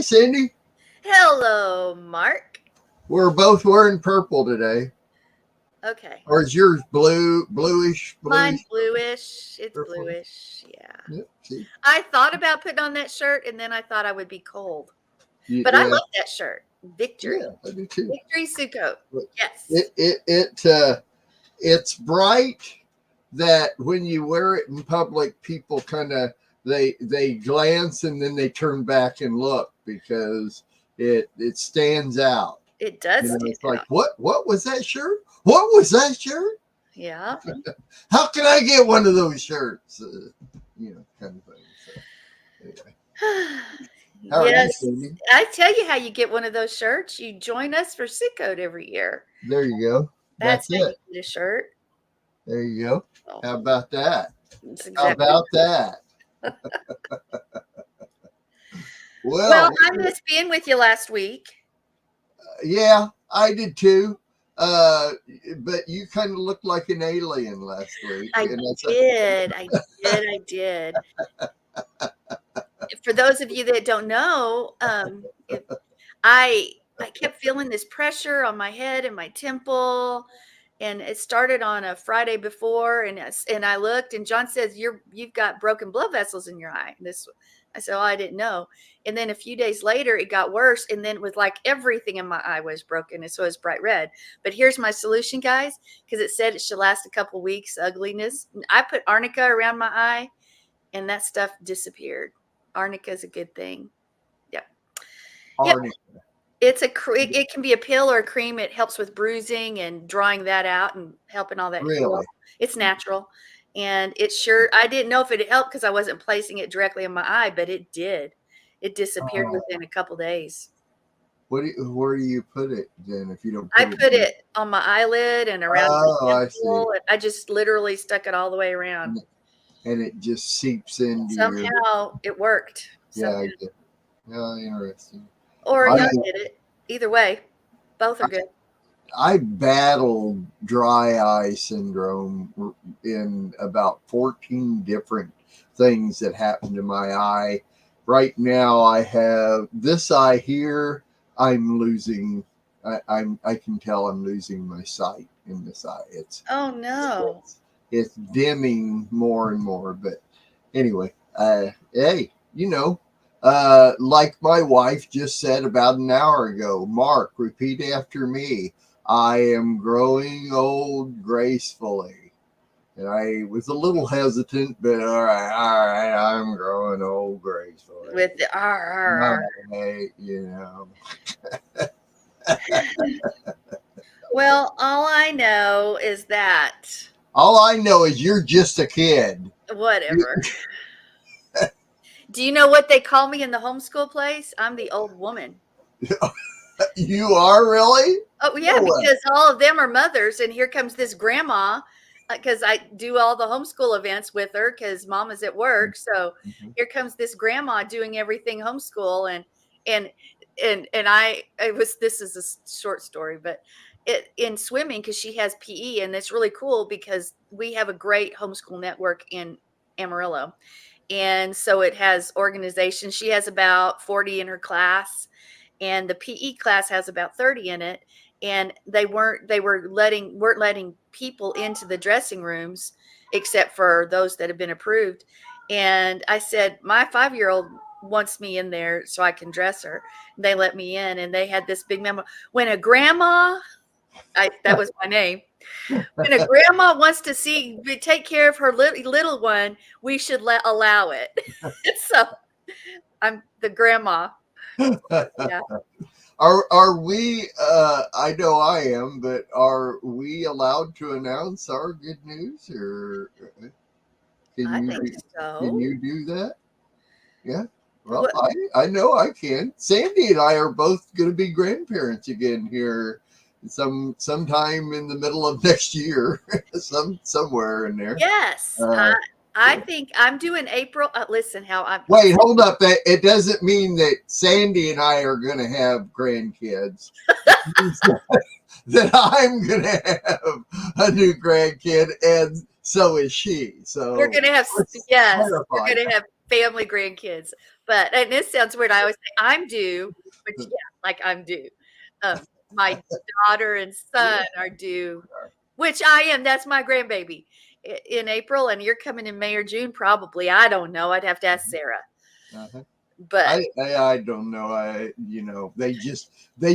Cindy. Hello, Mark. We're both wearing purple today. Okay. Or is yours bluish? Mine's bluish. It's Purple. bluish. Yeah. Yep, see? I thought about putting on that shirt and then I thought I would be cold. Yeah, But I love that shirt. Victory. yeah, I do too. Victory suit coat. Yes. It's bright that when you wear it in public, people kind of they glance and then they turn back and look because it stands out. It does stand It's like, out. what was that shirt? What was that shirt? Yeah. How can I get one of those shirts? Kind of thing. So, anyway. How are you, Cindy? I tell you how you get one of those shirts. You join us for Suit Coat every year. There you go. That's it. how you get a shirt. There you go. Oh, How about that? exactly. How about that? Well, I missed being with you last week. Yeah, I did too. But you kind of looked like an alien last week. I did. For those of you that don't know, I kept feeling this pressure on my head and my temple, and it started on a Friday before, and I looked, and John says you've got broken blood vessels in your eye. I said, oh, I didn't know. And then a few days later, it got worse, and then it was like everything in my eye was broken, and so it was bright red. But here's my solution, guys, because it said it should last a couple weeks. Ugliness. I put arnica around my eye, and that stuff disappeared. Arnica is a good thing. Yep. Arnica. Yep. It can be a pill or a cream. It helps with bruising and drawing that out and helping all that. Really? It's natural. And I didn't know if it helped because I wasn't placing it directly in my eye, but it did. It disappeared within a couple days. Where do you put it then if you don't I put it on my eyelid and around my temple. I just literally stuck it all the way around. And it just seeps into somehow it worked. Yeah, interesting. Or you did it. Either way, both are good. I battled dry eye syndrome in about 14 different things that happened to my eye. Right now, I have this eye here. I'm losing. I can tell I'm losing my sight in this eye. Oh no. It's dimming more and more. But anyway, hey, like my wife just said about an hour ago, Mark, repeat after me. I am growing old gracefully. And I was a little hesitant, but all right, I'm growing old gracefully. With the R. Well, all I know is that. All I know is you're just a kid. Whatever. Do you know what they call me in the homeschool place? I'm the old woman. You are really? Oh, yeah, because all of them are mothers. And here comes this grandma, because I do all the homeschool events with her because mom is at work. So here comes this grandma doing everything homeschool. This is a short story, but in swimming, because she has PE, and it's really cool because we have a great homeschool network in Amarillo. And so it has organization. She has about 40 in her class, and the PE class has about 30 in it. And they weren't letting people into the dressing rooms except for those that have been approved. And I said, my 5-year-old wants me in there so I can dress her. And they let me in, and they had this big memo. When a grandma, that was my name. When a grandma wants to take care of her little one, we should allow it. So I'm the grandma. Yeah. Are we, I know I am, but are we allowed to announce our good news, or I think so. Can you do that? Yeah. Well, I know I can. Sandy and I are both going to be grandparents again here sometime in the middle of next year, somewhere in there. Yes. I think I'm doing April. Listen, wait, hold up. It doesn't mean that Sandy and I are going to have grandkids. That I'm going to have a new grandkid, and so is she. So we're going to have family grandkids. But and this sounds weird. I always say I'm due, which yeah, like I'm due. My daughter and son are due, which I am. That's my grandbaby in April, and you're coming in May or June, probably. I don't know. I'd have to ask Sarah. Uh-huh. But I don't know. They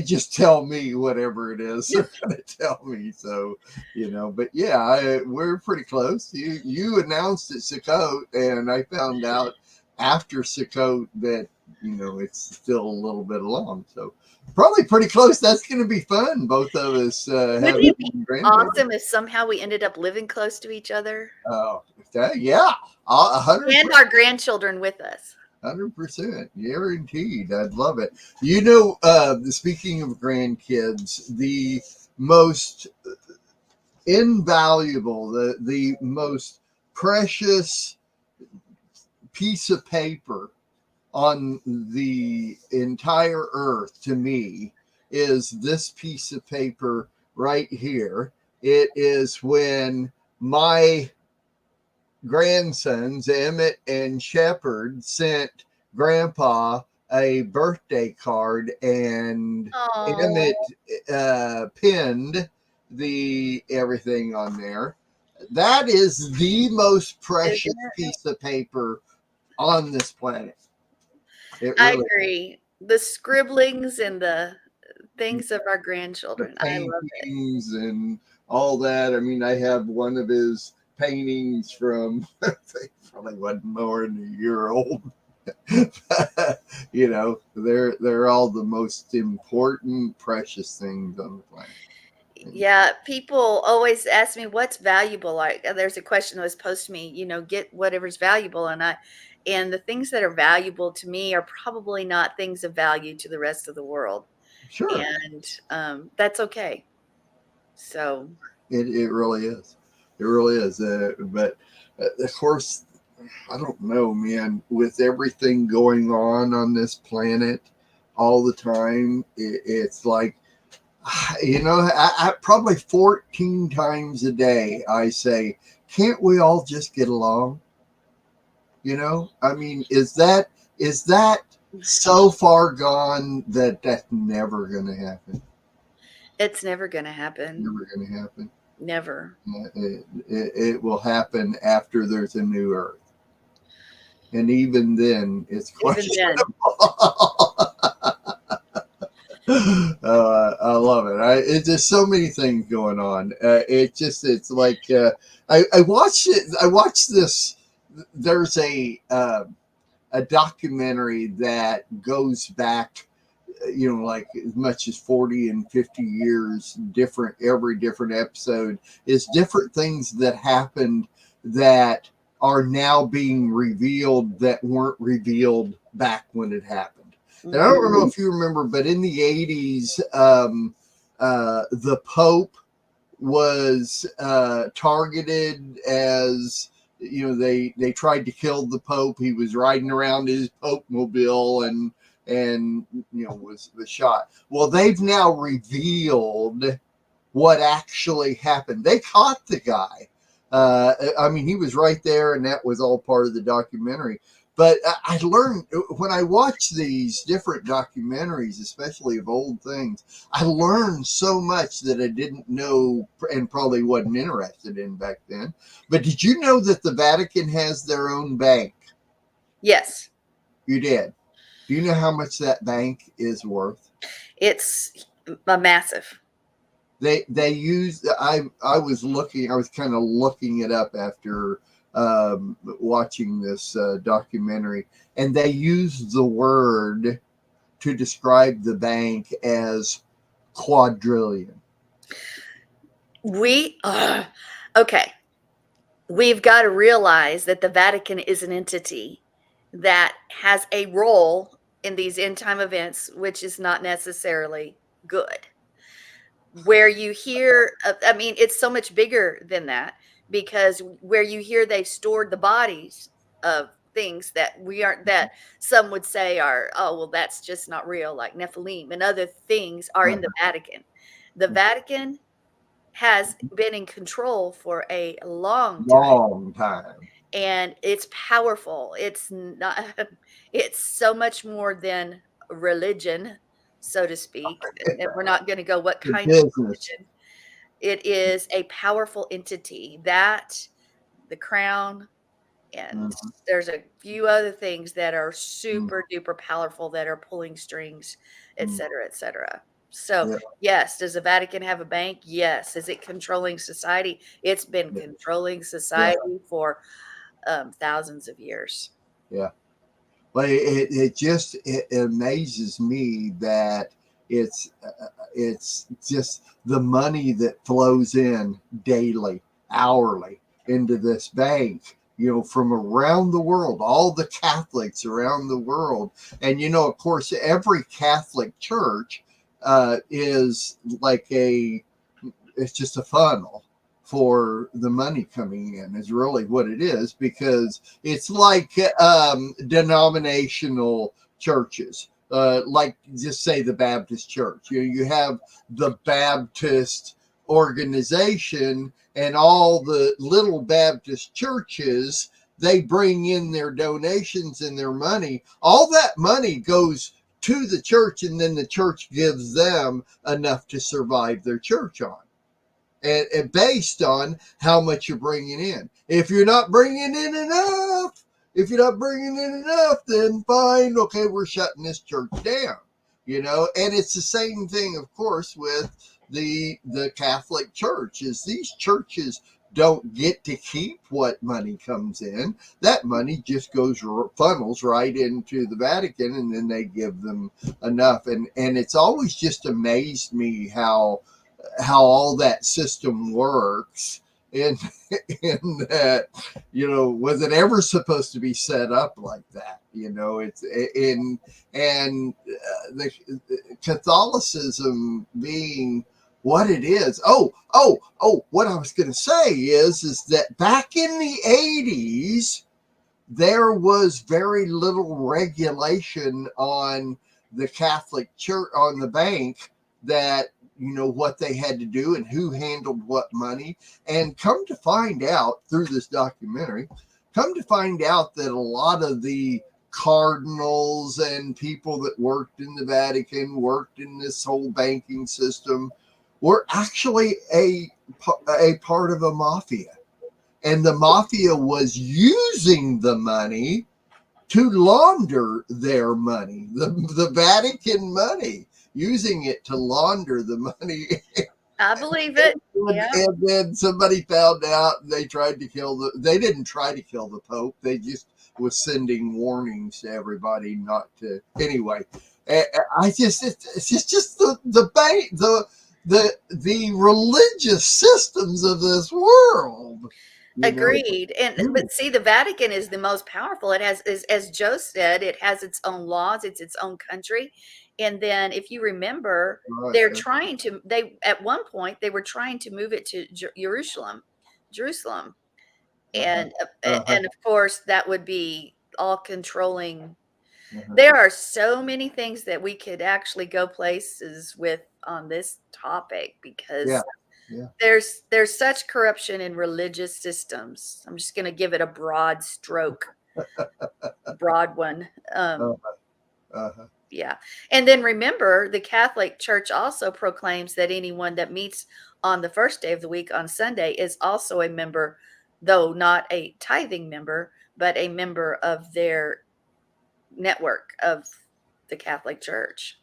just tell me whatever it is they're gonna tell me. So, but yeah, we're pretty close. You announced at Sukkot, and I found out after Sukkot that it's still a little bit along. So probably pretty close. That's gonna be fun. Both of us wouldn't having it be grandbabies. awesome if somehow we ended up living close to each other? Oh, yeah, 100%. And our grandchildren with us. 100%, guaranteed. I'd love it. Speaking of grandkids, the most invaluable, the most precious piece of paper on the entire earth to me is this piece of paper right here. It is when my grandsons, Emmett and Shepherd, sent Grandpa a birthday card, and Oh, Emmett pinned the everything on there. That is the most precious isn't it? piece of paper on this planet. It I really agree. The scribblings and the is. things of our The grandchildren. I love it. paintings and all that. I mean, I have one of his paintings from they probably wasn't more than a year old. They're all the most important, precious things on the planet. Yeah, people always ask me what's valuable. Like there's a question that was posed to me, get whatever's valuable. And the things that are valuable to me are probably not things of value to the rest of the world. Sure, And that's okay. So it really is. It really is. But of course, I don't know, man. With everything going on this planet all the time, it's like, I probably 14 times a day I say, can't we all just get along? I mean, is that so far gone that that's never going to happen? it's never going to happen. Never going to happen. Never. It will happen after there's a new Earth, and even then, it's Even then. questionable. I love it. It's just so many things going on. It's like I watched it. I watched this. There's a documentary that goes back, like as much as 40 and 50 years. Every different episode is different things that happened that are now being revealed that weren't revealed back when it happened. And I don't know if you remember, but in the 80s, the Pope was targeted as, they tried to kill the Pope. He was riding around his Pope mobile and was shot. Well, they've now revealed what actually happened. They caught the guy. I mean, he was right there, and that was all part of the documentary. But I learned when I watch these different documentaries, especially of old things, I learned so much that I didn't know and probably wasn't interested in back then. But did you know that the Vatican has their own bank? Yes. You did. Do you know how much that bank is worth? It's a massive. They use. I was kind of looking it up after watching this documentary, and they use the word to describe the bank as quadrillion. Okay. We've got to realize that the Vatican is an entity that has a role in these end time events, which is not necessarily good. Where you hear, I mean, it's so much bigger than that, because where you hear they've stored the bodies of things that we aren't, that some would say are, oh, well, that's just not real, like Nephilim and other things are in the Vatican. The Vatican has been in control for a long time. Long time. and it's powerful. It's not, it's so much more than religion, so to speak. And we're not going to go what The kind of business. religion. It is a powerful entity that the crown, and Mhm, there's a few other things that are mhm, super duper powerful that are pulling strings, et mhm. cetera, et cetera. So, Yeah, yes, does the Vatican have a bank? Yes. Is it controlling society? It's been yeah, controlling yeah, society for thousands of years. yeah. But it just it amazes me that it's it's just the money that flows in daily, hourly into this bank, from around the world, all the Catholics around the world. And, of course, every Catholic church is like it's just a funnel for the money coming in, is really what it is, because it's like denominational churches, like just say the Baptist church. You have the Baptist organization, and all the little Baptist churches, they bring in their donations and their money. All that money goes to the church, and then the church gives them enough to survive their church on, and based on how much you're bringing in. If you're not bringing in enough, then fine, okay, we're shutting this church down. And it's the same thing, of course, with the Catholic Church. Is these churches don't get to keep what money comes in. That money just goes funnels right into the Vatican, and then they give them enough. And it's always just amazed me how all that system works, and in that, was it ever supposed to be set up like that? It's in, and the Catholicism being what it is. What I was going to say is that back in the 80s, there was very little regulation on the Catholic Church, on the bank, that what they had to do and who handled what money. And come to find out through this documentary, that a lot of the cardinals and people that worked in the Vatican, worked in this whole banking system, were actually a part of a mafia, and the mafia was using the money to launder their money, the Vatican money, using it to launder the money. I believe it. and, Yeah. and then somebody found out, and they tried to they didn't try to kill the Pope. They just was sending warnings to everybody not to. Anyway, it's just the bank, the religious systems of this world, you know. Agreed. And but see, the Vatican is the most powerful. It has, as Joe said, it has its own laws, it's its own country. And then if you remember, Right. they're trying to they at one point they were trying to move it to Jerusalem. Uh-huh. Uh-huh. And of course that would be all controlling. Uh-huh. There are so many things that we could actually go places with on this topic, Yeah. because Yeah. there's such corruption in religious systems. I'm just going to give it a broad stroke, broad one. Uh-huh. Uh-huh. Yeah. And then remember, the Catholic Church also proclaims that anyone that meets on the first day of the week on Sunday is also a member, though not a tithing member, but a member of their network of the Catholic Church.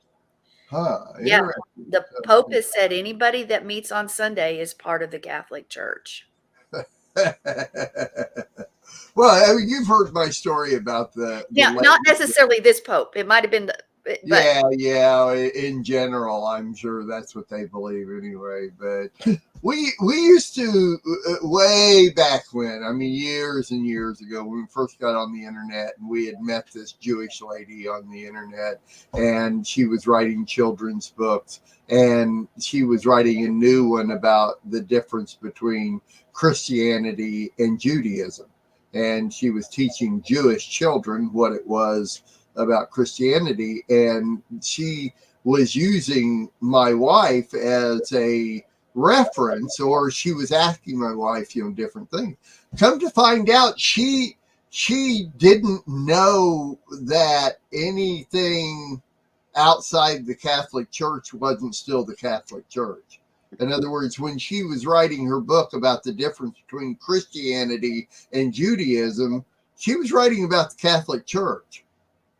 Huh. Yeah. Interesting. The Pope has said anybody that meets on Sunday is part of the Catholic Church. Well, I mean, you've heard my story about the Yeah, not lady. necessarily this Pope. It might have been but Yeah, yeah. In general, I'm sure that's what they believe anyway. But we used to, way back when. I mean, years and years ago, when we first got on the internet, and we had met this Jewish lady on the internet, and she was writing children's books, and she was writing a new one about the difference between Christianity and Judaism, and she was teaching Jewish children what it was about Christianity, and she was using my wife as reference, or she was asking my wife, different things. Come to find out, she didn't know that anything outside the Catholic Church wasn't still the Catholic Church. In other words, when she was writing her book about the difference between Christianity and Judaism, she was writing about the Catholic Church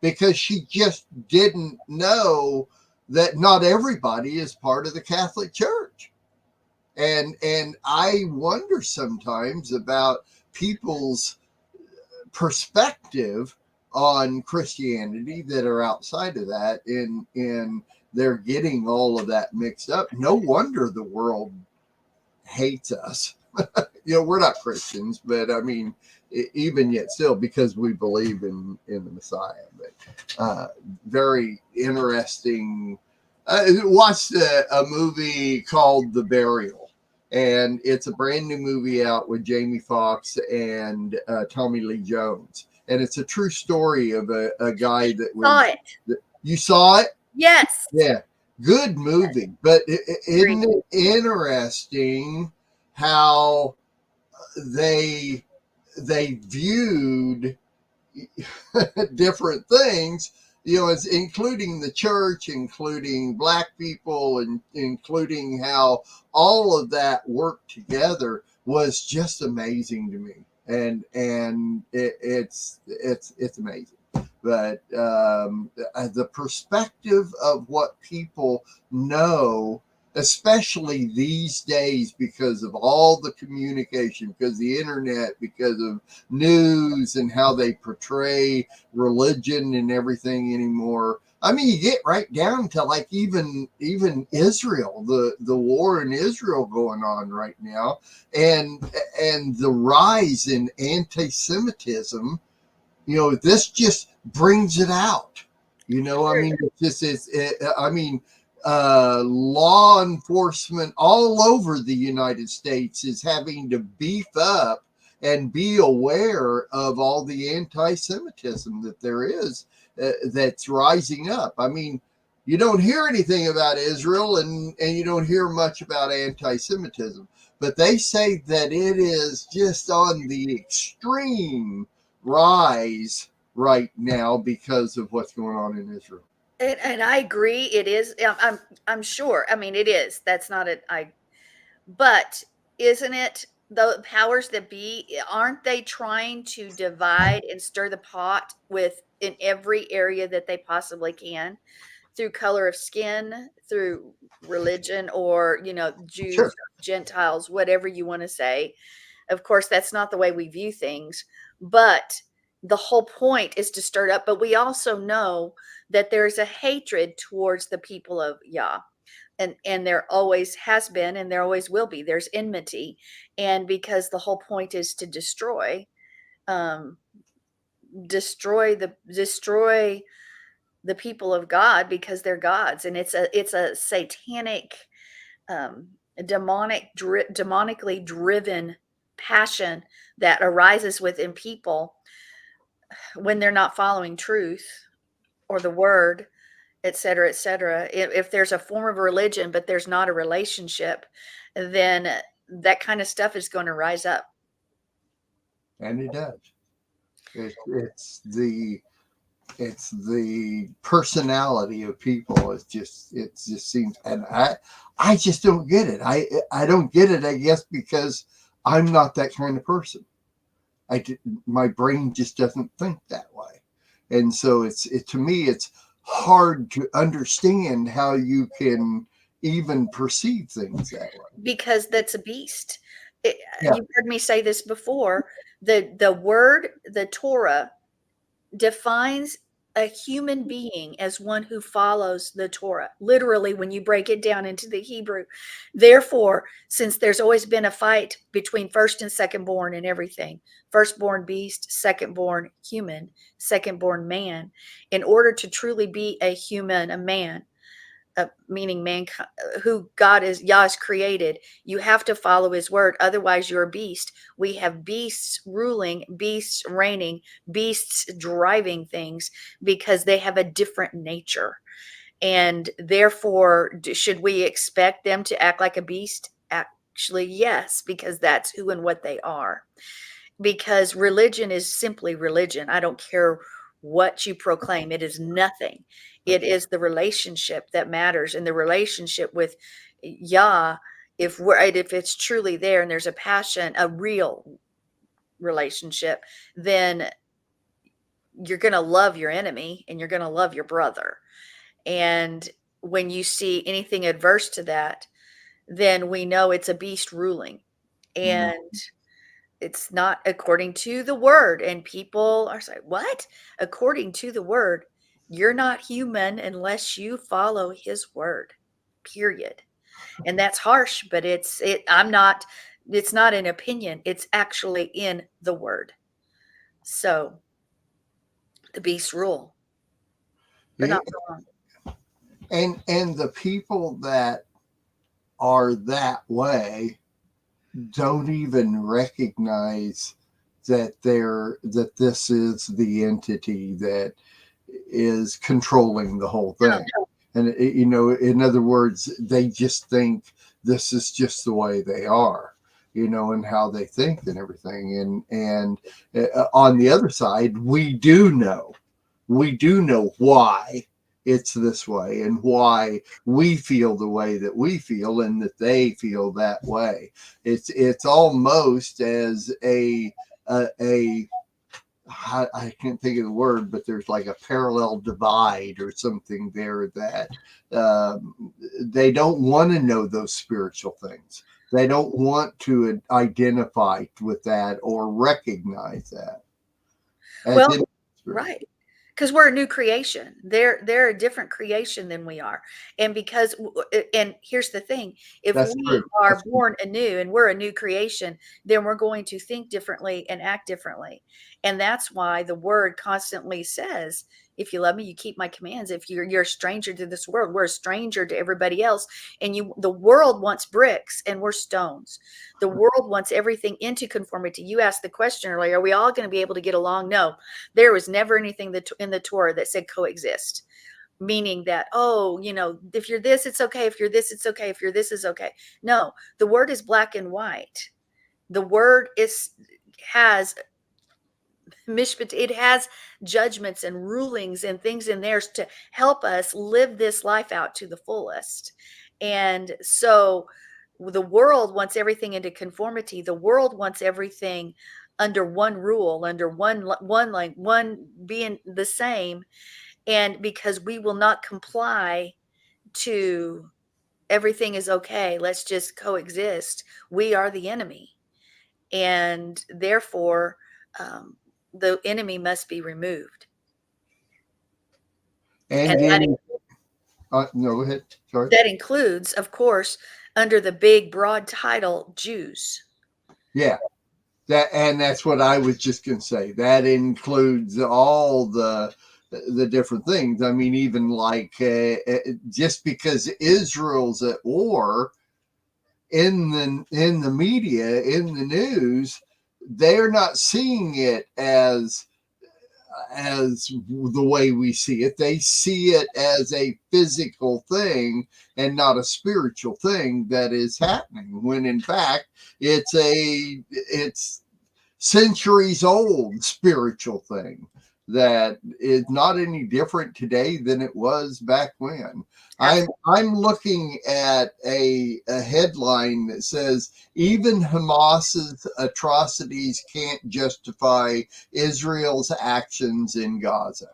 because she just didn't know that not everybody is part of the Catholic Church. And I wonder sometimes about people's perspective on Christianity that are outside of that, and they're getting all of that mixed up. No wonder the world hates us. We're not Christians, but I mean, even yet still, because we believe in the Messiah. But very interesting. Watched a movie called The Burial, and it's a brand new movie out with Jamie Foxx and Tommy Lee Jones, and it's a true story of a guy that Saw was. it. You saw it? Yes. Yeah, good movie. But Agreed. isn't it interesting how they viewed different things, as including the church, including black people, and including how all of that worked together was just amazing to me. And it's amazing. But the perspective of what people know, especially these days, because of all the communication, because of the internet, because of news and how they portray religion and everything anymore. I mean, you get right down to like even Israel, the war in Israel going on right now, and the rise in anti-Semitism. This just brings it out. I mean, law enforcement all over the United States is having to beef up and be aware of all the anti-Semitism that there is, that's rising up. I mean, you don't hear anything about Israel, and you don't hear much about anti-Semitism, but they say that it is just on the extreme rise right now because of what's going on in Israel. And I agree. It is. I'm sure. I mean, it is. That's not it. But isn't it the powers that be? Aren't they trying to divide and stir the pot with in every area that they possibly can, through color of skin, through religion, or Jews, Sure. Gentiles, whatever you want to say. Of course, that's not the way we view things, but the whole point is to stir it up. But we also know that there's a hatred towards the people of Yah. And there always has been, and there always will be. There's enmity, and because the whole point is to um, destroy the people of God, because they're gods, and it's a satanic, um, demonically driven passion that arises within people when they're not following truth or the word, et cetera, et cetera. If there's a form of religion but there's not a relationship, then that kind of stuff is going to rise up. And it does. It's the personality of people. It just seems, and I just don't get it. I don't get it, I guess, because I'm not that kind of person. My brain just doesn't think that way. And so to me, it's hard to understand how you can even perceive things that way. Because that's a beast. Yeah, You've heard me say this before. The word, the Torah, defines a human being as one who follows the Torah, literally, when you break it down into the Hebrew. Therefore, since there's always been a fight between first and secondborn and everything, firstborn beast, secondborn human, secondborn man, in order to truly be a human, a man, meaning mankind, who God is, Yah has created, you have to follow his word. Otherwise, you're a beast. We have beasts ruling, beasts reigning, beasts driving things, because they have a different nature. And therefore, should we expect them to act like a beast? actually, yes, because that's who and what they are. Because religion is simply religion. I don't care what you proclaim, it is nothing. It is the relationship that matters, and the relationship with Yah, if it's truly there and there's a passion, a real relationship, then you're going to love your enemy and you're going to love your brother. And when you see anything adverse to that, then we know it's a beast ruling. And it's not according to the word. And people are like, what? According to the word, you're not human unless you follow his word, period. And that's harsh, but it's not an opinion. It's actually in the word. So the beast rule. They're Yeah. not wrong. And the people that are that way don't even recognize that this is the entity that is controlling the whole thing. And in other words, they just think this is just the way they are, and how they think and everything. And on the other side, we do know why it's this way and why we feel the way that we feel and that they feel that way. It's almost as a I can't think of the word, but there's like a parallel divide or something there that they don't want to know those spiritual things. They don't want to identify with that or recognize that. Well, right. Because we're a new creation. They're a different creation than we are. And here's the thing, if That's we true. are born anew and we're a new creation, then we're going to think differently and act differently. And that's why the word constantly says, if you love me, you keep my commands. If you're a stranger to this world, we're a stranger to everybody else. And the world wants bricks and we're stones. The world wants everything into conformity. You asked the question earlier, are we all going to be able to get along? No, there was never anything in the Torah that said coexist, meaning that, if you're this, it's okay. If you're this, it's okay. If you're this, is okay. No, the word is black and white. The word has mishpat, it has judgments and rulings and things in there to help us live this life out to the fullest. And so the world wants everything into conformity. The world wants everything under one rule, under one being the same. And because we will not comply to everything is okay, let's just coexist, we are the enemy. And therefore, the enemy must be removed. And then, no, go ahead. Sorry. That includes, of course, under the big, broad title, Jews. Yeah. That's what I was just going to say. That includes all the different things. I mean, even like just because Israel's at war in the media, in the news, they're not seeing it as the way we see it. They see it as a physical thing and not a spiritual thing that is happening, when in fact it's centuries old spiritual thing that is not any different today than it was back when. I'm looking at a headline that says even Hamas's atrocities can't justify Israel's actions in Gaza.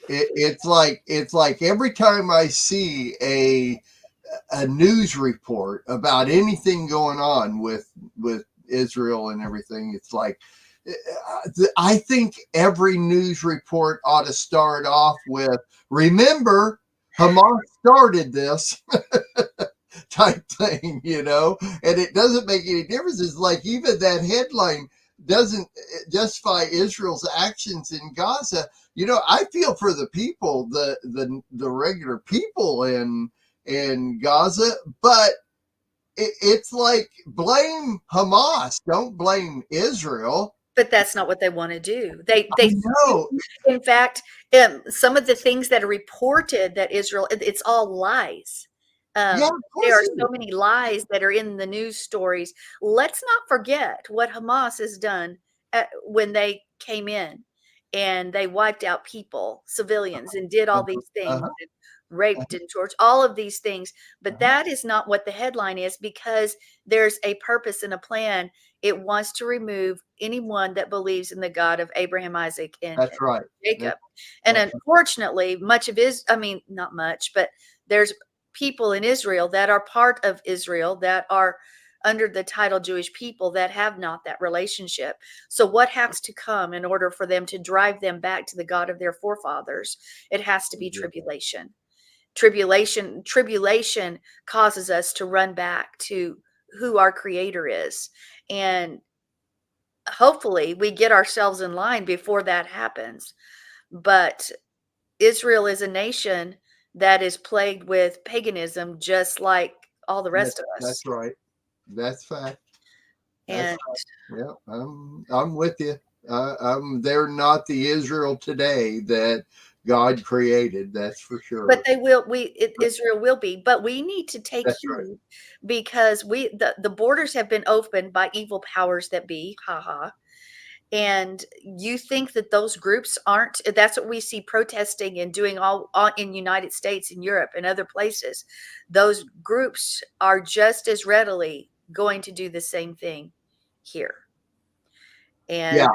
It's like every time I see a news report about anything going on with Israel and everything, it's like I think every news report ought to start off with, remember, Hamas started this type thing, and it doesn't make any difference. It's like even that headline doesn't justify Israel's actions in Gaza. I feel for the people, the regular people in Gaza, but it's like, blame Hamas, don't blame Israel. But that's not what they want to do. They know. In fact, some of the things that are reported that Israel, it's all lies. Yeah, of There course are it so is. many lies that are in the news stories. Let's not forget what Hamas has done when they came in and they wiped out people, civilians, and did all Uh-huh, these things, uh-huh, and raped and tortured, all of these things. But uh-huh. that is not what the headline is, because there's a purpose and a plan. It wants to remove anyone that believes in the God of Abraham, Isaac, and That's right. That's, Jacob. And uh-huh. unfortunately, much of I mean, not much, but there's people in Israel that are part of Israel that are under the title Jewish people that have not that relationship. So what has to come in order for them to drive them back to the God of their forefathers? It has to be tribulation. Tribulation causes us to run back to who our creator is. And hopefully we get ourselves in line before that happens. But Israel is a nation that is plagued with paganism, just like all the rest of That's us. right. That's fact. That's And right. Yeah, I'm with you. They're not the Israel today that God created. That's for but sure. Israel will be, but we need to take That's right. heed, because the borders have been opened by evil powers that be, haha. And you think that those groups aren't, that's what we see protesting and doing all in United States and Europe and other places. Those groups are just as readily going to do the same thing here. Yeah,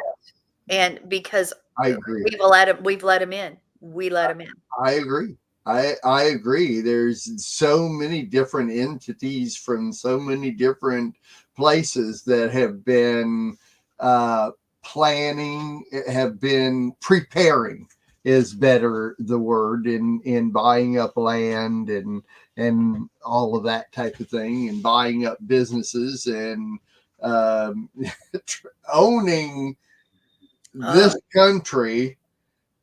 And because I agree. we've let them in. We let them in. I agree. I agree. There's so many different entities from so many different places that have been uh, planning, have been preparing is better the word, in buying up land and all of that type of thing, and buying up businesses and um, owning Uh, this country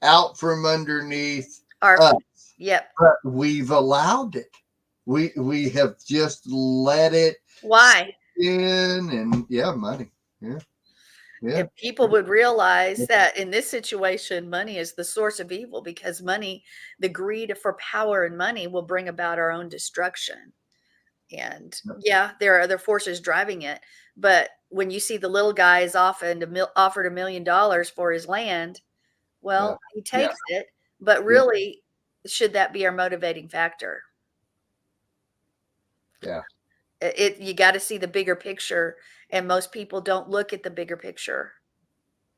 out from underneath our us. feet. Yep. But we've allowed it. We have just let it Why? in, and yeah, money. Yeah, yeah, If people would realize that in this situation, money is the source of evil, because money, the greed for power and money, will bring about our own destruction. And yeah, there are other forces driving it. But when you see the little guy is offered $1 million for his land, yeah, well, he yeah, takes it. But yeah, really, should that be our motivating factor? yeah. You got to see the bigger picture, and most people don't look at the bigger picture.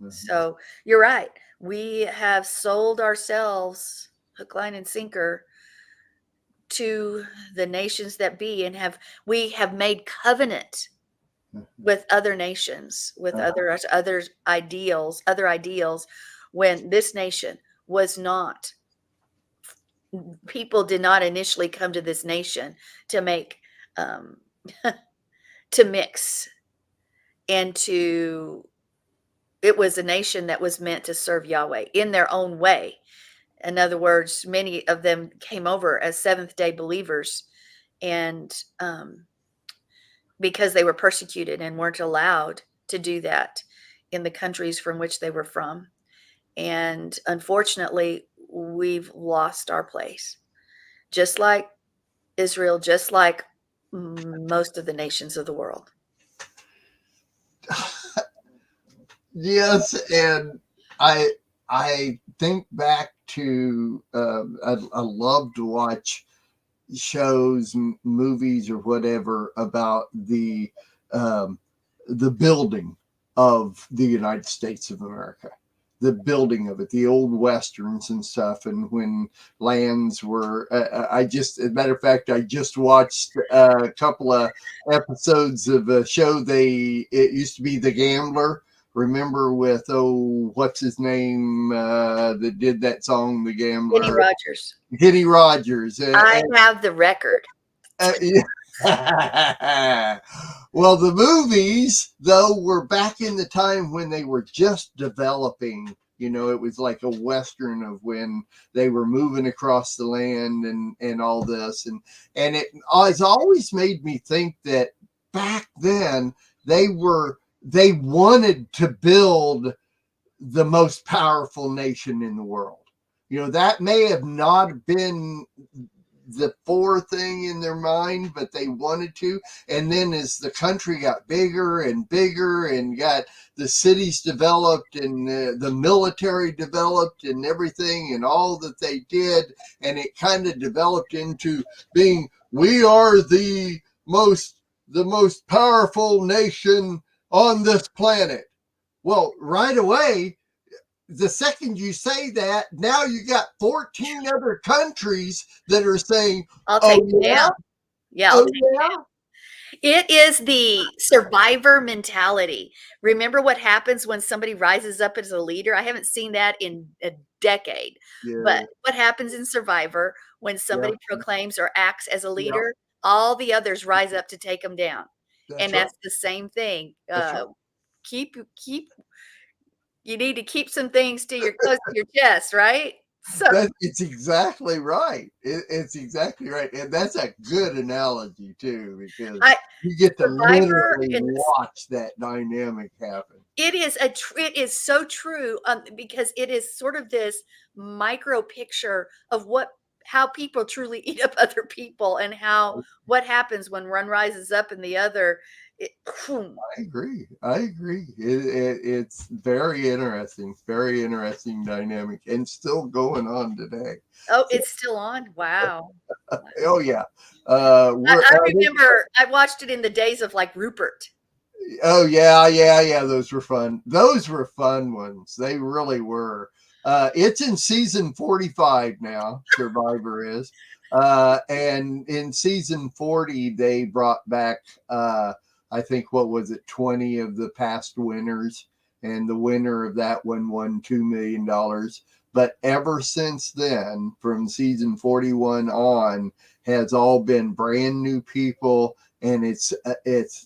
Mhm. So you're right. We have sold ourselves hook, line, and sinker to the nations that be, and we have made covenant with other nations, with Uh-huh. other ideals, when this nation was not. People did not initially come to this nation to make um, to mix and to. It was a nation that was meant to serve Yahweh in their own way. In other words, many of them came over as Seventh Day believers, and because they were persecuted and weren't allowed to do that in the countries from which they were from. And unfortunately, we've lost our place, just like Israel, just like most of the nations of the world. Yes, and I I think back to I love to watch shows, movies, or whatever about um, the building of the United States of America, the building of it, the old westerns and stuff, and when lands were. I just, as a matter of fact, I just watched a couple of episodes of a show. It used to be The Gambler. Remember, with, what's his name, that did that song, The Kenny Gambler? Rogers. Kenny Rogers. I have the record. Yeah. Well, the movies, though, were back in the time when they were just developing. It was like a Western of when they were moving across the land and all this. And it has always made me think that back then they wanted to build the most powerful nation in the world. That may have not been the four thing in their mind, but they wanted to. And then as the country got bigger and bigger and got the cities developed and the military developed and everything and all that they did, and it kind of developed into being, we are the most powerful nation on this planet. Well, right away, the second you say that, now you got 14 other countries that are saying, I'll oh take it yeah, down. Yeah, I'll oh take it yeah. down. It is the survivor mentality. Remember what happens when somebody rises up as a leader? I haven't seen that in a decade. But Yeah, what happens in Survivor when yeah, somebody proclaims or acts as a yeah. leader? All the others rise up to take them down. That's And right. that's the same thing. That's right. Keep you need to keep some things to your close to your chest, right? So It's exactly right. It's exactly right. And that's a good analogy too, because I you get to Survivor literally in the watch that dynamic happen. it is so true, because it is sort of this micro picture of how people truly eat up other people, and how what happens when one rises up and the other it, I agree. I agree. It's very interesting dynamic, and still going on today. oh, So, it's still on. Wow. oh yeah, we're I remember I watched it in the days of like Rupert. oh yeah. Those were fun. Those were fun ones. They really were. It's in season 45 now. Survivor is, and in season 40 they brought back. I think what was it, 20 of the past winners, and the winner of that one won $2 million. But ever since then, from season 41 on, has all been brand new people, and it's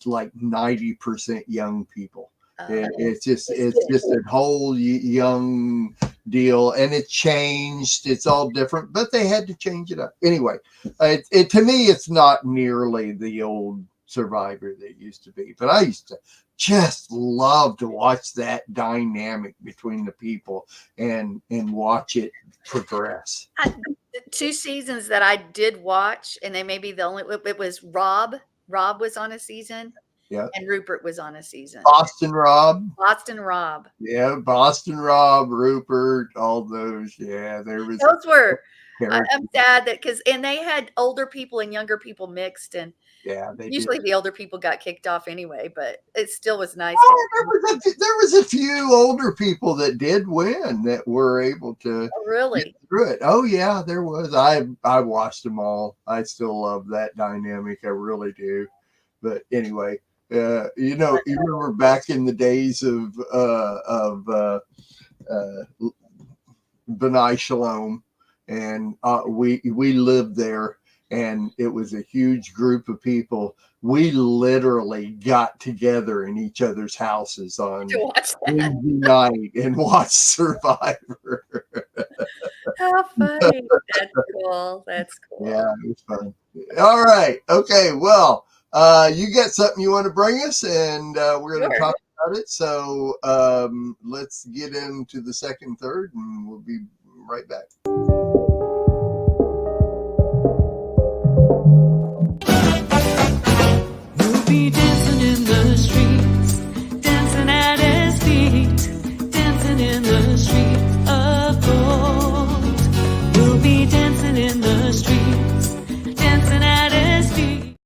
like 90% young people. Oh, It's just a whole young deal, and it changed. It's all different, but they had to change it up anyway. To me, it's not nearly the old Survivor that used to be, but I used to just love to watch that dynamic between the people and watch it progress. the 2 seasons that I did watch, and they may be the only it was Rob. Rob was on a season, Yeah, and Rupert was on a season. Boston Rob. Boston Rob. Yeah, Boston Rob, Rupert, all those. Yeah, there was a Those were character. I'm sad that because and they had older people and younger people mixed, and Yeah, they did. usually the older people got kicked off anyway, but it still was nice to Oh, there was a few older people that did win that were able to oh, get really? through it. Oh yeah, there was. I watched them all. I still love that dynamic. I really do. But anyway, you remember back in the days of Benai Shalom, and we lived there, and it was a huge group of people. We literally got together in each other's houses To on watch that. Wednesday night and watched Survivor. How funny. That's cool. That's Yeah, cool. it was fun. All right. Okay. Well, you got something you want to bring us, and we're going to Sure. talk about it. So let's get into the second, third, and we'll be right back. We'll be dancing in the streets, dancing at his feet, dancing in the streets of gold. We'll be dancing in the streets, dancing at his feet.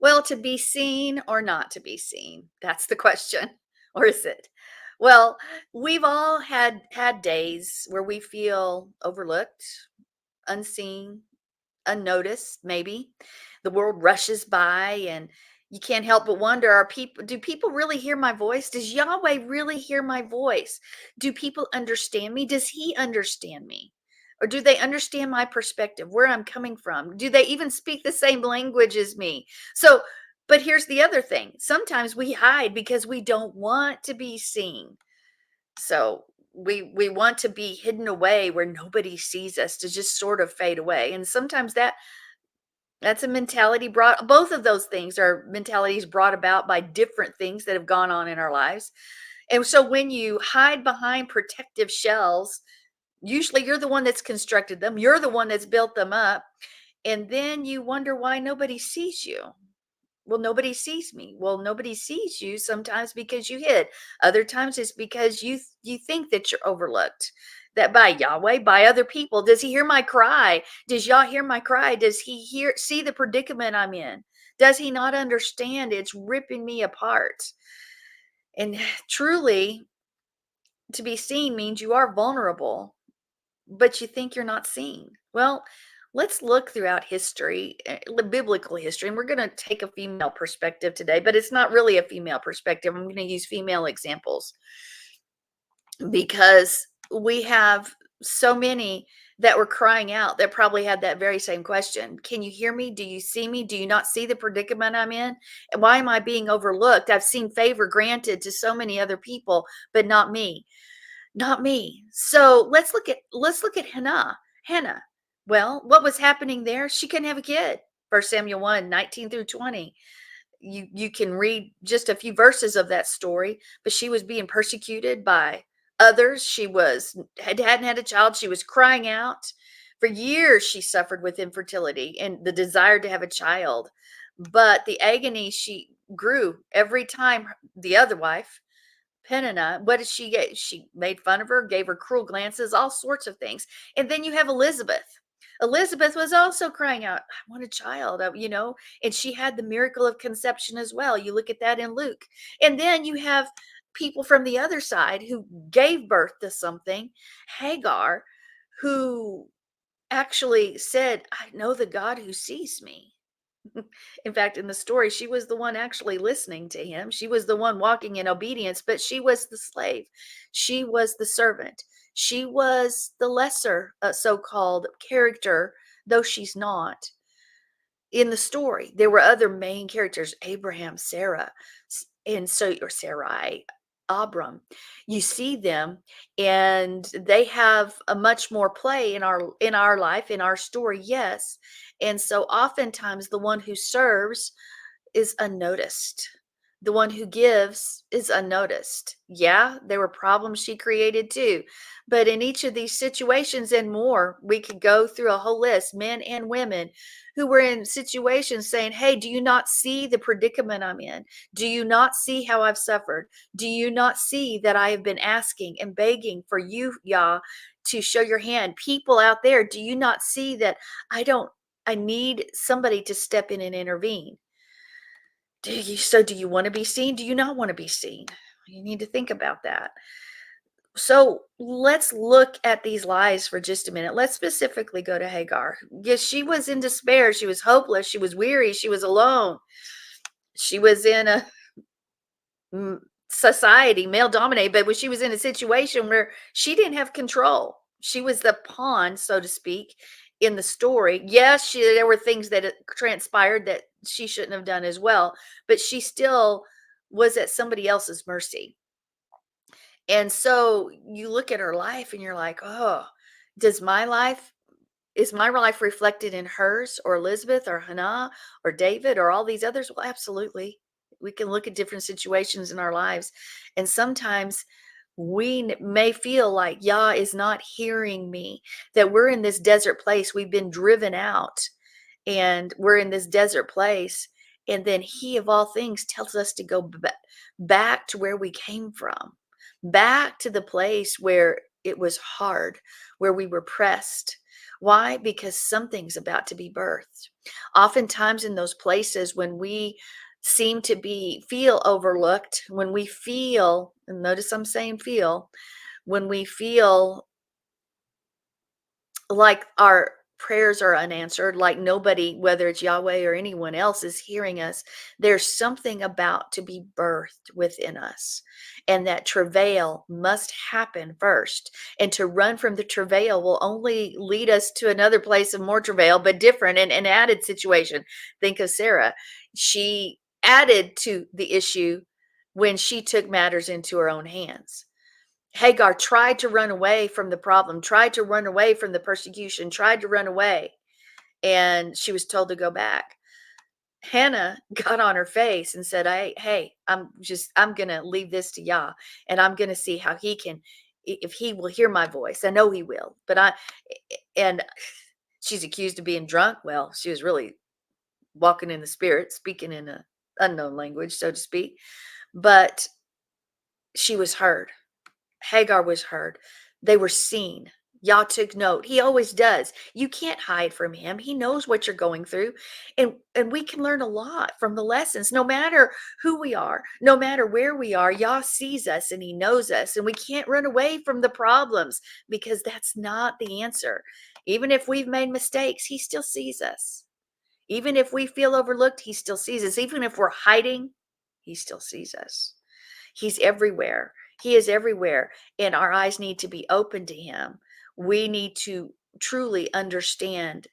Well, to be seen or not to be seen? That's the question. Or is it? Well, we've all had days where we feel overlooked, unseen, unnoticed, maybe. The world rushes by and you can't help but wonder, do people really hear my voice? Does Yahweh really hear my voice? Do people understand me? Does he understand me? Or do they understand my perspective, where I'm coming from? Do they even speak the same language as me? So, but here's the other thing. Sometimes we hide because we don't want to be seen. So we want to be hidden away where nobody sees us, to just sort of fade away. And sometimes that's a mentality brought both of those things are mentalities brought about by different things that have gone on in our lives. And so when you hide behind protective shells, Usually you're the one that's constructed them. You're the one that's built them up. And then you wonder why nobody sees you. Well, nobody sees me. Well, nobody sees you sometimes because you hid. Other times it's because you think that you're overlooked. That by Yahweh, by other people. Does he hear my cry? Does Yah hear my cry? Does he see the predicament I'm in? Does he not understand it's ripping me apart? And truly, to be seen means you are vulnerable, but you think you're not seen. Well, let's look throughout history, biblical history, and we're going to take a female perspective today, but it's not really a female perspective. I'm going to use female examples because we have so many that were crying out that probably had that very same question. Can you hear me? Do you see me? Do you not see the predicament I'm in? And why am I being overlooked? I've seen favor granted to so many other people, but not me. Not me. So let's look at Hannah. Well, what was happening there? She couldn't have a kid. 1 Samuel 1, 19 through 20. You can read just a few verses of that story, but she was being persecuted by others. She hadn't had a child. She was crying out. For years she suffered with infertility and the desire to have a child. But the agony she grew every time the other wife, Peninnah, what did she get? She made fun of her, gave her cruel glances, all sorts of things. And then you have Elizabeth. Elizabeth was also crying out, I want a child, and she had the miracle of conception as well. You look at that in Luke. And then you have people from the other side who gave birth to something, Hagar, who actually said, I know the God who sees me. In fact, in the story, she was the one actually listening to him. She was the one walking in obedience, but she was the slave. She was the servant. She was the lesser so-called character, though she's not. In the story, there were other main characters, Abraham, Sarah, or Sarai, Abram. You see them and they have a much more play in our life, in our story, yes. And so oftentimes the one who serves is unnoticed. The one who gives is unnoticed. Yeah, there were problems she created too. But in each of these situations and more, we could go through a whole list, men and women who were in situations saying, hey, do you not see the predicament I'm in? Do you not see how I've suffered? Do you not see that I have been asking and begging for you, Yah, to show your hand? People out there, do you not see that I need somebody to step in and intervene? Do you want to be seen? Do you not want to be seen? You need to think about that. So let's look at these lies for just a minute. Let's specifically go to Hagar. Yes, she was in despair. She was hopeless. She was weary. She was alone. She was in a society, male dominated, but she was in a situation where she didn't have control. She was the pawn, so to speak, in the story. Yes, there were things that transpired that she shouldn't have done as well, but she still was at somebody else's mercy. And so you look at her life and you're like, oh, is my life reflected in hers or Elizabeth or Hannah or David or all these others? Well, absolutely. We can look at different situations in our lives. And sometimes we may feel like Yah is not hearing me, that we're in this desert place. We've been driven out and we're in this desert place. And then he, of all things, tells us to go back to where we came from, back to the place where it was hard, where we were pressed. Why? Because something's about to be birthed. Oftentimes in those places when we seem to feel overlooked, when we feel, and notice I'm saying feel, when we feel like our prayers are unanswered, like nobody, whether it's Yahweh or anyone else, is hearing us, there's something about to be birthed within us. And that travail must happen first. And to run from the travail will only lead us to another place of more travail, but different and an added situation. Think of Sarah. She added to the issue when she took matters into her own hands. Hagar tried to run away from the problem, tried to run away from the persecution, tried to run away, and she was told to go back. Hannah got on her face and said, hey, I'm going to leave this to Yah, and I'm going to see how he can if he will hear my voice. I know he will. And she's accused of being drunk. Well, she was really walking in the spirit, speaking in an unknown language, so to speak. But she was heard. Hagar was heard. They were seen. Yah took note. He always does. You can't hide from him. He knows what you're going through. And we can learn a lot from the lessons. No matter who we are, no matter where we are, Yah sees us and he knows us. And we can't run away from the problems because that's not the answer. Even if we've made mistakes, he still sees us. Even if we feel overlooked, he still sees us. Even if we're hiding, he still sees us. He's everywhere. He is everywhere. And our eyes need to be open to him. We need to truly understand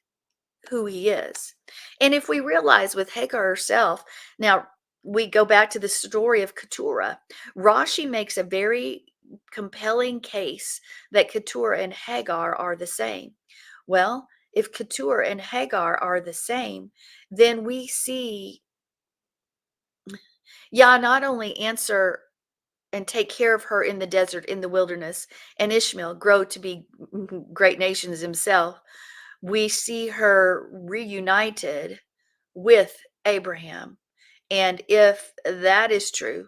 who he is. And if we realize with Hagar herself, now we go back to the story of Keturah. Rashi makes a very compelling case that Keturah and Hagar are the same. Well, if Keturah and Hagar are the same, then we see Yah not only answer and take care of her in the desert, in the wilderness, and Ishmael grow to be great nations himself, we see her reunited with Abraham. And if that is true,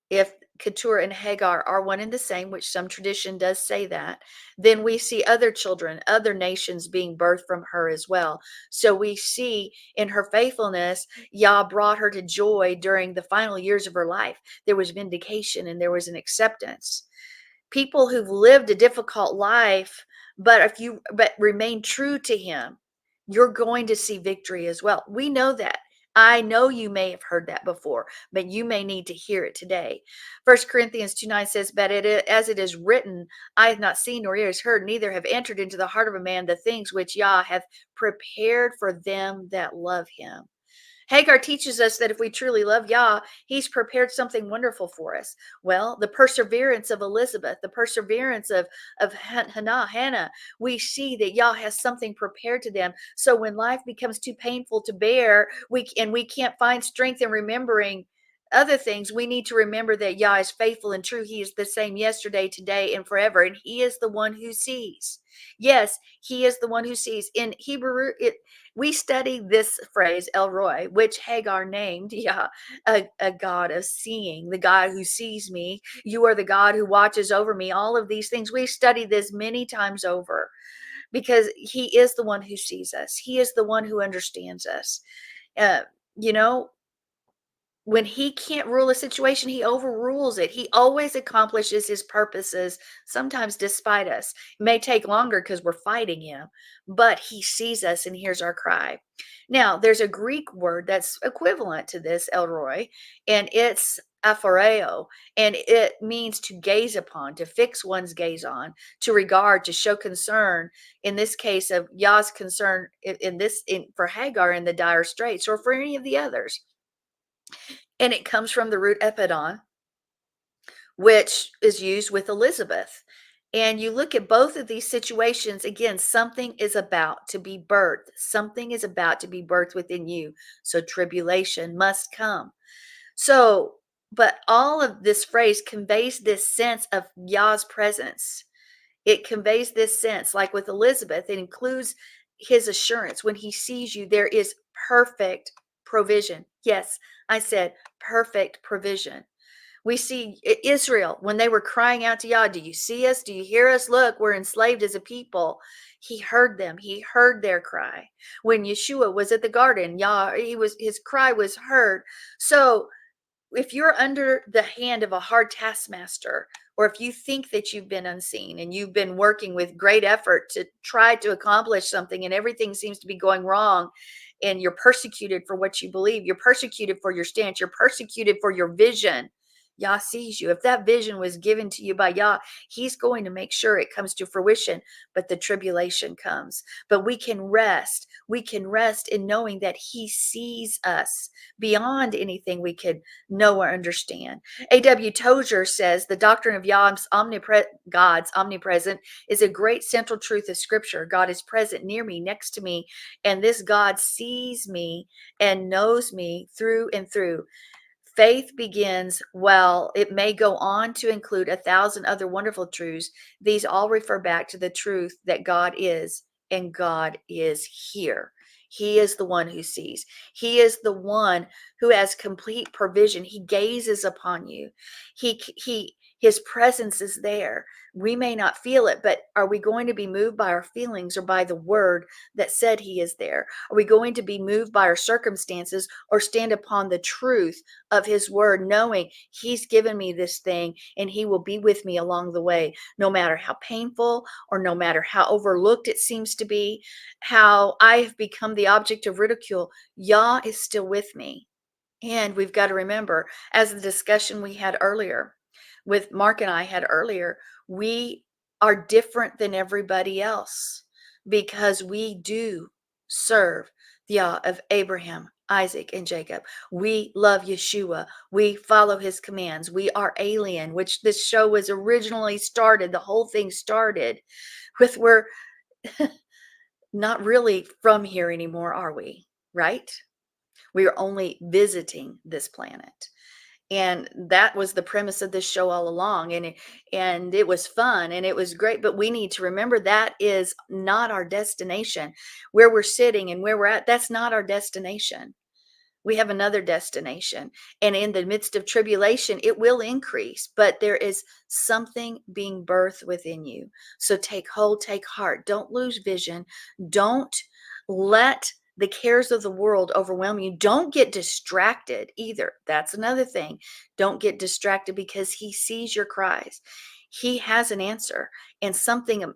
if Keturah and Hagar are one and the same, which some tradition does say that, then we see other children, other nations being birthed from her as well. So we see in her faithfulness, Yah brought her to joy during the final years of her life. There was vindication and there was an acceptance. People who've lived a difficult life, but remain true to him, you're going to see victory as well. We know that. I know you may have heard that before, but you may need to hear it today. 1 Corinthians 2:9 says, but as it is written, I have not seen nor ears heard, neither have entered into the heart of a man the things which Yah hath prepared for them that love him. Hagar teaches us that if we truly love Yah, he's prepared something wonderful for us. Well, the perseverance of Elizabeth, the perseverance of Hannah, we see that Yah has something prepared to them. So when life becomes too painful to bear, we can't find strength in remembering other things, we need to remember that Yah is faithful and true. He is the same yesterday, today, and forever. And he is the one who sees. Yes, he is the one who sees. In Hebrew, we study this phrase, El Roi, which Hagar named Yah, a God of seeing, the God who sees me. You are the God who watches over me. All of these things. We study this many times over because he is the one who sees us. He is the one who understands us. Uh, you know, when he can't rule a situation, he overrules it. He always accomplishes his purposes, sometimes despite us. It may take longer because we're fighting him, but he sees us and hears our cry. Now, there's a Greek word that's equivalent to this, El Roi, and it's aphoreo, and it means to gaze upon, to fix one's gaze on, to regard, to show concern. In this case of Yah's concern for Hagar in the dire straits, or for any of the others. And it comes from the root epidon, which is used with Elizabeth. And you look at both of these situations, again, something is about to be birthed. Something is about to be birthed within you. So tribulation must come. So, but all of this phrase conveys this sense of Yah's presence. It conveys this sense, like with Elizabeth, it includes his assurance. When he sees you, there is perfect provision. Yes, I said perfect provision. We see Israel when they were crying out to Yah, do you see us? Do you hear us? Look, we're enslaved as a people. He heard them. He heard their cry. When Yeshua was at the garden, his cry was heard. So if you're under the hand of a hard taskmaster, or if you think that you've been unseen and you've been working with great effort to try to accomplish something and everything seems to be going wrong, and you're persecuted for what you believe, you're persecuted for your stance, you're persecuted for your vision, Yah sees you. If that vision was given to you by Yah, he's going to make sure it comes to fruition, but the tribulation comes. But we can rest. We can rest in knowing that he sees us beyond anything we could know or understand. A.W. Tozer says the doctrine of God's omnipresent is a great central truth of Scripture. God is present near me, next to me, and this God sees me and knows me through and through. Faith begins, well, it may go on to include 1,000 other wonderful truths. These all refer back to the truth that God is, and God is here. He is the one who sees. He is the one who has complete provision. He gazes upon you. His presence is there. We may not feel it, but are we going to be moved by our feelings or by the word that said he is there? Are we going to be moved by our circumstances or stand upon the truth of his word, knowing he's given me this thing and he will be with me along the way, no matter how painful or no matter how overlooked it seems to be, how I have become the object of ridicule? Yah is still with me. And we've got to remember, as the discussion we had earlier with Mark and I had earlier, we are different than everybody else because we do serve the Yah of Abraham, Isaac, and Jacob. We love Yeshua. We follow his commands. We are alien, which this show was originally started. The whole thing started with we're not really from here anymore, are we? Right? We are only visiting this planet. And that was the premise of this show all along. And it was fun and it was great. But we need to remember that is not our destination. Where we're sitting and where we're at, that's not our destination. We have another destination. And in the midst of tribulation, it will increase, but there is something being birthed within you. So take hold, take heart. Don't lose vision. Don't let the cares of the world overwhelm you. Don't get distracted either. That's another thing. Don't get distracted because he sees your cries. He has an answer, and something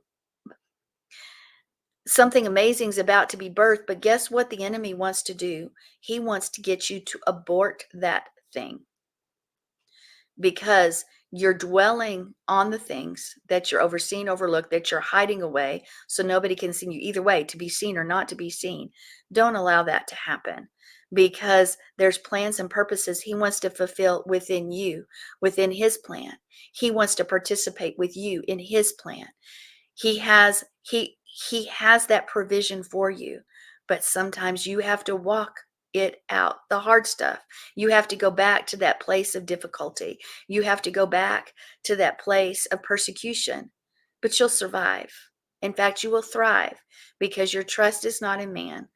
amazing is about to be birthed. But guess what the enemy wants to do? He wants to get you to abort that thing because you're dwelling on the things that you're overseeing, overlooked, that you're hiding away so nobody can see you either way, to be seen or not to be seen. Don't allow that to happen because there's plans and purposes he wants to fulfill within you, within his plan. He wants to participate with you in his plan. He has that provision for you, but sometimes you have to walk it out, the hard stuff. You have to go back to that place of difficulty. You have to go back to that place of persecution, but you'll survive. In fact, you will thrive because your trust is not in man,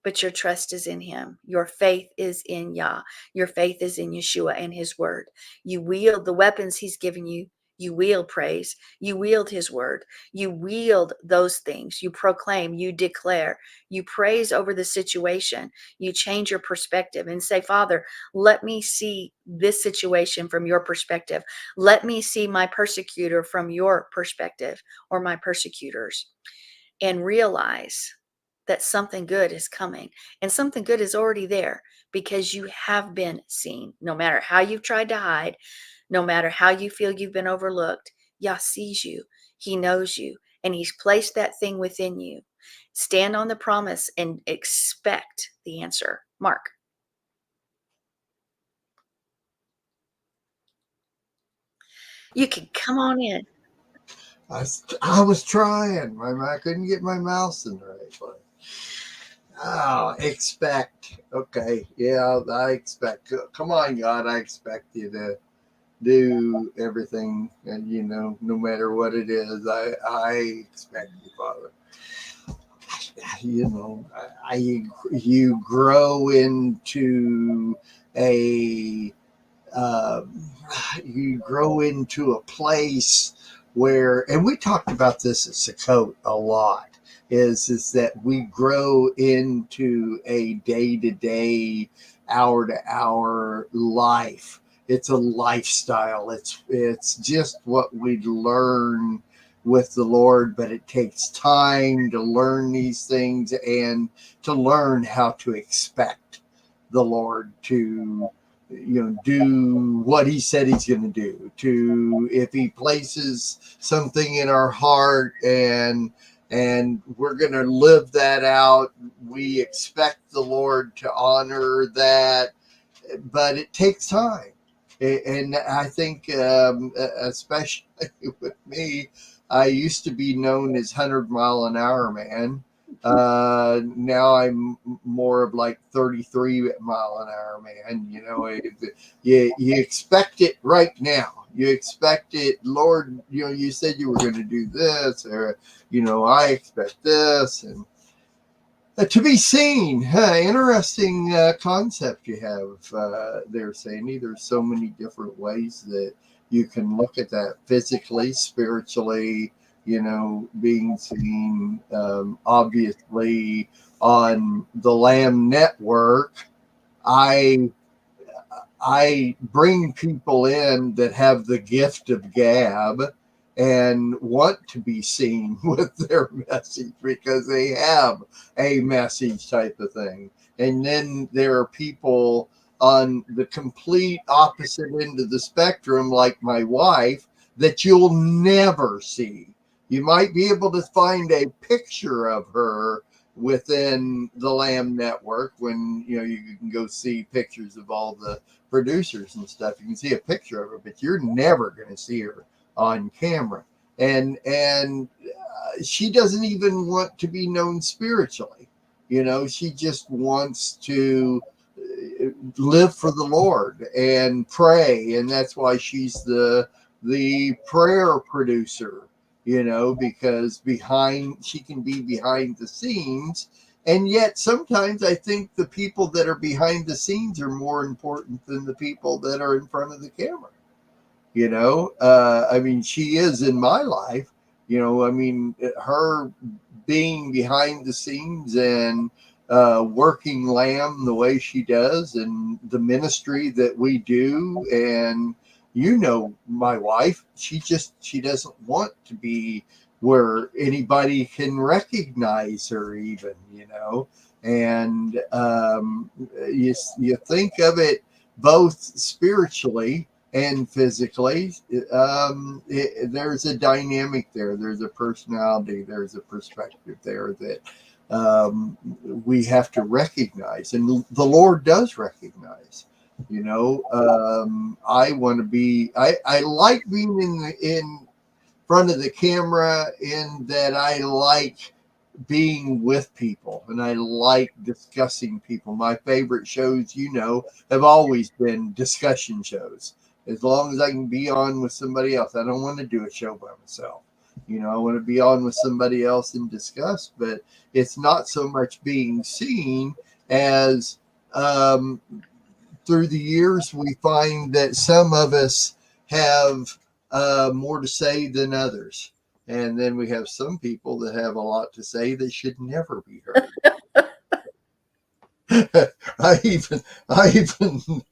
but your trust is in him. Your faith is in Yah. Your faith is in Yeshua and his word. You wield the weapons he's given you. You wield praise. You wield his word. You wield those things. You proclaim, you declare, you praise over the situation. You change your perspective and say, Father, let me see this situation from your perspective. Let me see my persecutor from your perspective, or my persecutors, and realize that something good is coming, and something good is already there because you have been seen. No matter how you've tried to hide, no matter how you feel you've been overlooked, Yah sees you. He knows you, and he's placed that thing within you. Stand on the promise and expect the answer. Mark. You can come on in. I was trying. I couldn't get my mouse in the right place. Oh, expect. Okay. Yeah, I expect. Come on, God. I expect you to do everything. And, no matter what it is, I expect you, Father. You grow into a place where, and we talked about this at Sukkot a lot, is that we grow into a day-to-day, hour-to-hour life. It's a lifestyle. It's just what we learn with the Lord, but it takes time to learn these things and to learn how to expect the Lord to do what he said he's going to do. If he places something in our heart and we're going to live that out, we expect the Lord to honor that, but it takes time. And I think, especially with me, I used to be known as 100-mile-an-hour man. Now I'm more of like 33 mile an hour man. You know, you expect it right now. You expect it, Lord. You know, you said you were going to do this, or you know, I expect this, and to be seen. Interesting concept you have there, Sandy. There's so many different ways that you can look at that physically, spiritually, you know, being seen. Obviously, on the Lamb Network, I bring people in that have the gift of gab and want to be seen with their message because they have a message type of thing. And then there are people on the complete opposite end of the spectrum, like my wife, that you'll never see. You might be able to find a picture of her within the Lamb Network when you know you can go see pictures of all the producers and stuff. You can see a picture of her, but you're never going to see her on camera. And she doesn't even want to be known spiritually. You know, she just wants to live for the Lord and pray, and that's why she's the prayer producer. You know, because she can be behind the scenes. And yet sometimes I think the people that are behind the scenes are more important than the people that are in front of the camera. You know, I mean, she is in my life, you know, I mean, her being behind the scenes and working Lamb the way she does and the ministry that we do. And, you know, my wife, she doesn't want to be where anybody can recognize her even, you know. And you think of it both spiritually and physically. There's a dynamic there. There's a personality. There's a perspective there that we have to recognize, and the Lord does recognize. You know, I want to be. I like being in front of the camera, in that I like being with people and I like discussing people. My favorite shows, you know, have always been discussion shows. As long as I can be on with somebody else, I don't want to do a show by myself. You know, I want to be on with somebody else and discuss, but it's not so much being seen as through the years, we find that some of us have more to say than others. And then we have some people that have a lot to say that should never be heard. I even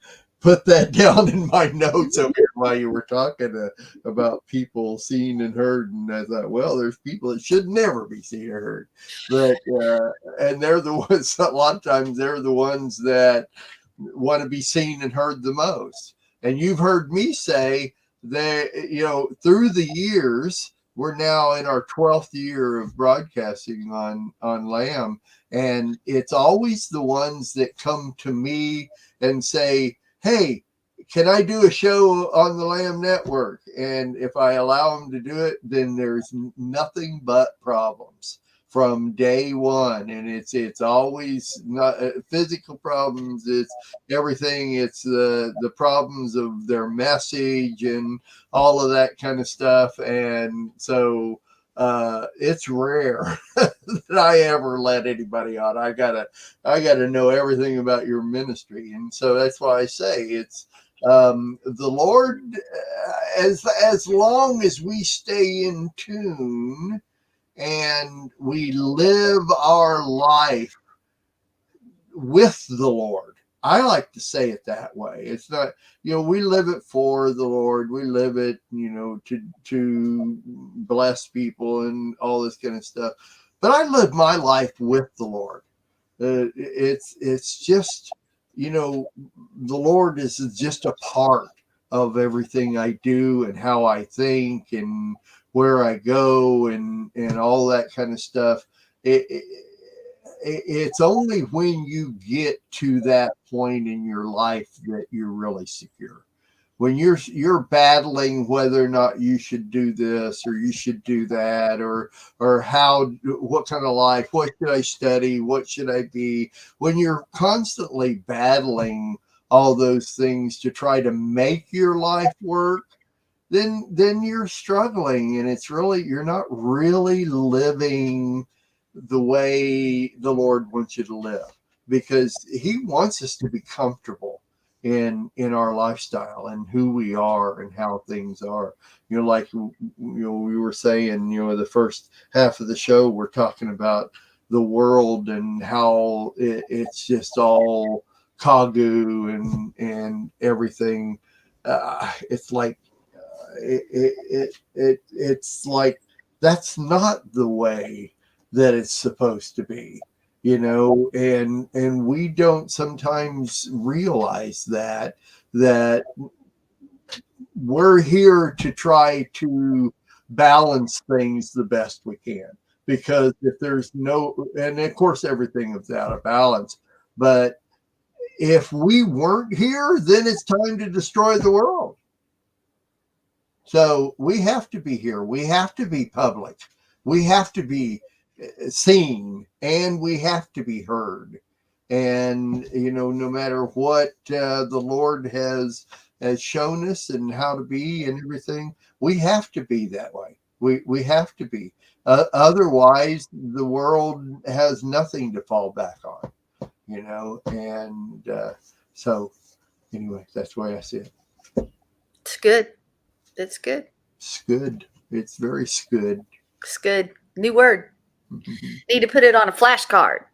put that down in my notes over here while you were talking about people seen and heard. And I thought, well, there's people that should never be seen or heard. But, and they're the ones, a lot of times they're the ones that want to be seen and heard the most. And you've heard me say that, you know, through the years, we're now in our 12th year of broadcasting on Lamb, and it's always the ones that come to me and say, hey, can I do a show on the Lamb Network? And if I allow them to do it, then there's nothing but problems from day one. And it's always not physical problems. It's everything. It's the problems of their message and all of that kind of stuff. And so it's rare that I ever let anybody on. I gotta know everything about your ministry. And so that's why I say it's the Lord, as long as we stay in tune and we live our life with the Lord. I like to say it that way. It's not, you know, we live it for the Lord. We live it, you know, to bless people and all this kind of stuff. But I live my life with the Lord. It's just, you know, the Lord is just a part of everything I do and how I think and where I go and all that kind of stuff. It's only when you get to that point in your life that you're really secure. when you're battling whether or not you should do this or you should do that, or what kind of life, what should I study, what should I be, when you're constantly battling all those things to try to make your life work, then you're struggling, and it's really, you're not really living the way the Lord wants you to live, because he wants us to be comfortable in our lifestyle and who we are and how things are. Like we were saying, the first half of the show, we're talking about the world and how it's just all kagu and everything. It's like it's like that's not the way that it's supposed to be, and we don't sometimes realize that we're here to try to balance things the best we can, because if there's no, and of course everything is out of balance, but if we weren't here, then it's time to destroy the world. So we have to be here. We have to be public. We have to be seen, and we have to be heard. And, no matter what the Lord has shown us and how to be and everything, we have to be that way. We have to be. Otherwise, the world has nothing to fall back on, and so anyway, that's the way I see it. It's good. That's good. Scud. It's very scud. Scud. New word. Need to put it on a flashcard.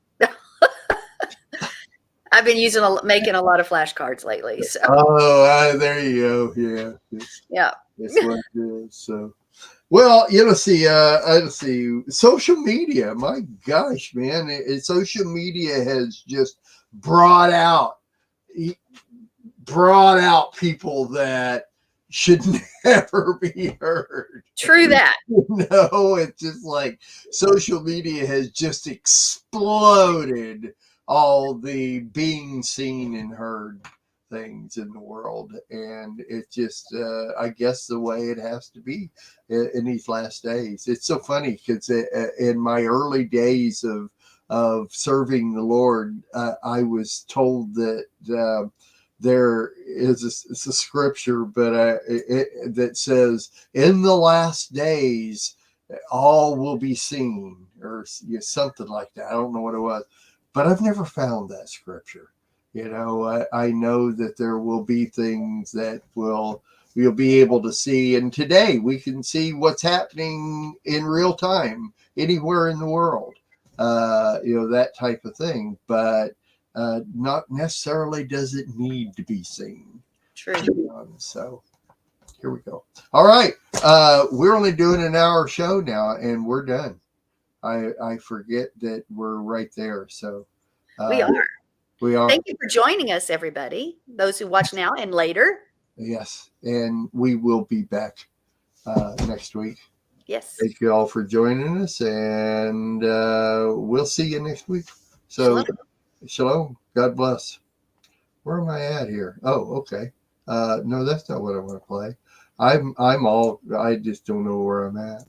I've been making a lot of flashcards lately. So. Oh, there you go. Yeah. That's what it is. So, well, let's see. Social media. My gosh, man! Social media has just brought out people that should never be heard. True that. It's just like social media has just exploded all the being seen and heard things in the world, and it's just I guess the way it has to be in these last days. It's so funny because in my early days of serving the Lord, I was told that there is it's a scripture, but that says, "In the last days, all will be seen," or something like that. I don't know what it was, but I've never found that scripture. I know that there will be things that we'll be able to see, and today we can see what's happening in real time anywhere in the world. That type of thing, but. Not necessarily does it need to be seen. True. So here we go. All right. We're only doing an hour show now, and we're done. I forget that we're right there. So we are. We are. Thank you for joining us, everybody. Those who watch now and later. Yes. And we will be back next week. Yes. Thank you all for joining us, and we'll see you next week. So Shalom. God bless. Where am I at here? Oh, okay. No, that's not what I want to play. I just don't know where I'm at.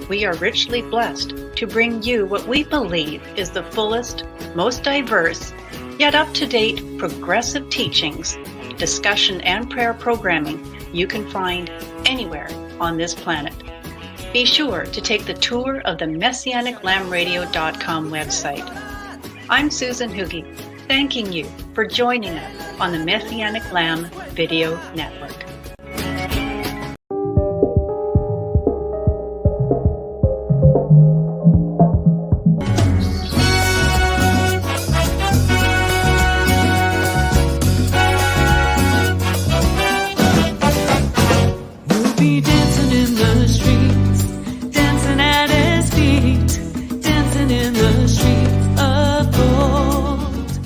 We are richly blessed to bring you what we believe is the fullest, most diverse, yet up-to-date progressive teachings, discussion, and prayer programming you can find anywhere on this planet. Be sure to take the tour of the MessianicLambRadio.com website. I'm Susan Hoogie, thanking you for joining us on the Messianic Lamb Video Network.